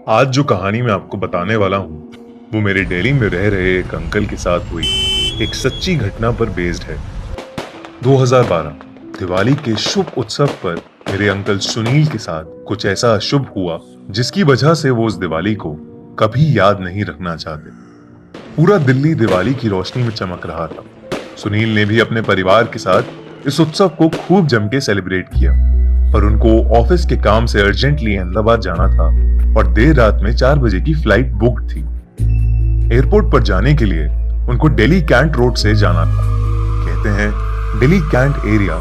आज जो कहानी मैं आपको बताने वाला हूँ वो मेरे दिल्ली में रह रहे एक अंकल के साथ हुई एक सच्ची घटना पर बेस्ड है। 2012 दिवाली के शुभ उत्सव पर मेरे अंकल सुनील के साथ कुछ ऐसा अशुभ हुआ जिसकी वजह से वो उस दिवाली को कभी याद नहीं रखना चाहते। पूरा दिल्ली दिवाली की रोशनी में चमक रहा था। सुनील ने भी अपने परिवार के साथ इस उत्सव को खूब जम के सेलिब्रेट किया, पर उनको ऑफिस के काम से अर्जेंटली अहमदाबाद जाना था और देर रात में 4 बजे की फ्लाइट बुक्ड थी। एयरपोर्ट पर जाने के लिए उनको दिल्ली कैंट रोड से जाना था। कहते हैं दिल्ली कैंट एरिया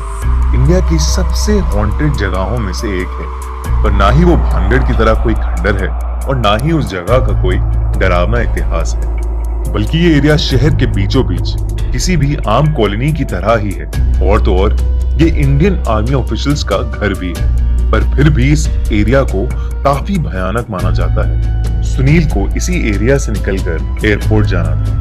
इंडिया की सबसे हॉन्टेड जगहों में से एक है, पर ना ही वो भानगढ़ की तरह कोई खंडर है और ना ही उस जगह का कोई डरावना इतिहास है, बल्कि ये एरिया शहर के बीचों बीच किसी भी आम कॉलोनी की तरह ही है। और तो और ये इंडियन आर्मी ऑफिशियल्स का घर भी है, पर फिर भी इस एरिया को काफी भयानक माना जाता है। सुनील को इसी एरिया से निकलकर एयरपोर्ट जाना था।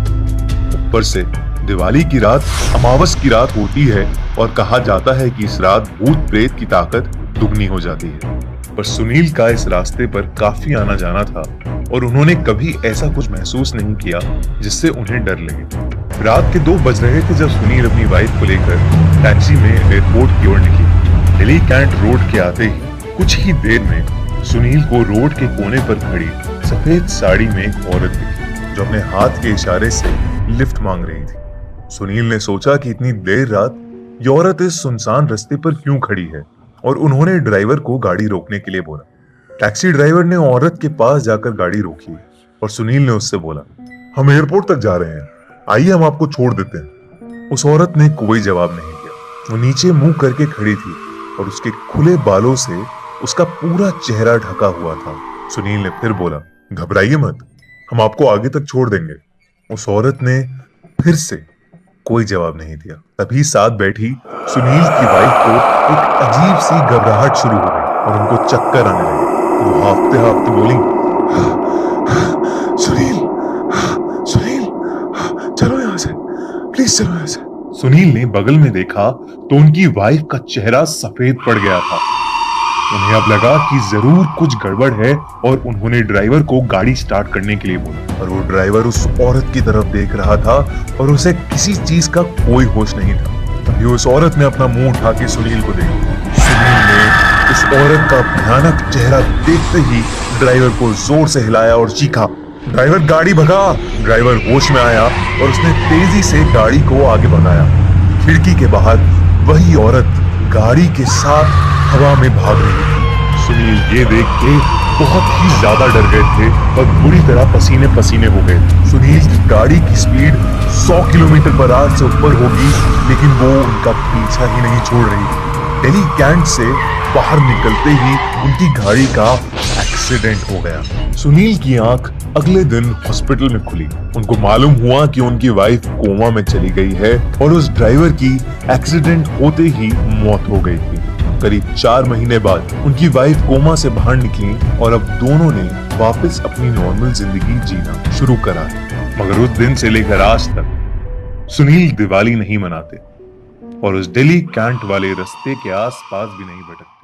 ऊपर से दिवाली की रात अमावस की रात होती है और कहा जाता है कि इस रात भूत प्रेत की ताकत दुगनी हो जाती है। पर सुनील का इस रास्ते पर काफी आना जाना था और उन्होंने कभी ऐसा कुछ महसूस नहीं किया जिससे उन्हें डर लगे। रात के 2 बज रहे थे जब सुनील अपनी वाइफ को लेकर टैक्सी में एयरपोर्ट की ओर निकली। दिल्ली कैंट रोड के आते ही कुछ ही देर में सुनील को रोड के कोने पर खड़ी सफेद साड़ी में एक औरत दिखी जो अपने हाथ के इशारे से लिफ्ट मांग रही थी। सुनील ने सोचा कि इतनी देर रात ये औरत इस सुनसान रास्ते पर क्यों खड़ी है और उन्होंने ड्राइवर को गाड़ी रोकने के लिए बोला। टैक्सी ड्राइवर ने औरत के पास जाकर गाड़ी रोकी और सुनील ने उससे बोला, हम एयरपोर्ट तक जा रहे हैं, आइए हम आपको छोड़ देते हैं। उस औरत ने कोई जवाब नहीं दिया। वो नीचे मुंह करके खड़ी थी और उसके खुले बालों से उसका पूरा चेहरा ढका हुआ था। सुनील ने फिर बोला, घबराइए मत, हम आपको आगे तक छोड़ देंगे। उस औरत ने फिर से कोई जवाब नहीं दिया। तभी साथ बैठी सुनील की वाइफ को एक अजीब सी घबराहट शुरू हो गई और उनको चक्कर आने लगे। वो हाफते हाफते बोली, सुनील, सुनील, चलो यहाँ से, प्लीज चलो यहाँ से। सुनील ने बगल में देखा तो उनकी वाइफ का चेहरा सफेद पड़ गया था। उन्हें अब लगा कि जरूर कुछ गड़बड़ है और उन्होंने ड्राइवर को गाड़ी स्टार्ट करने के लिए बोला, और वो ड्राइवर उस औरत की तरफ देख रहा था और उसे किसी चीज का कोई होश नहीं था। तभी उस औरत ने अपना मुंह उठा के सुनील को देखा। सुनील ने उस औरत का भयानक चेहरा देखते ही ड्राइवर को जोर से हिलाया और चीखा, ड्राइवर गाड़ी भगा। ड्राइवर होश में आया और उसने तेजी से गाड़ी को आगे बढ़ाया। खिड़की के बाहर वही औरत गाड़ी के साथ हवा में भाग रही थी। सुनील ये देख के बहुत ही ज्यादा डर गए थे और बुरी तरह पसीने पसीने हो गए। सुनील की गाड़ी की स्पीड 100 किलोमीटर/आवर से ऊपर होगी, लेकिन वो उनका पीछा ही नहीं छोड़ रही थी। दिल्ली कैंट से बाहर निकलते ही उनकी गाड़ी का एक्सीडेंट हो गया। सुनील की आंख अगले दिन हॉस्पिटल में खुली। उनको मालूम हुआ कि उनकी वाइफ कोमा में चली गई है और उस ड्राइवर की एक्सीडेंट होते ही मौत हो गई थी। करीब 4 महीने बाद उनकी वाइफ कोमा से बाहर निकली और अब दोनों ने वापस अपनी नॉर्मल जिंदगी जीना शुरू करा है। मगर उस दिन से लेकर आज तक सुनील दिवाली नहीं मनाते और उस दिल्ली कैंट वाले रास्ते के आसपास भी नहीं भटकते।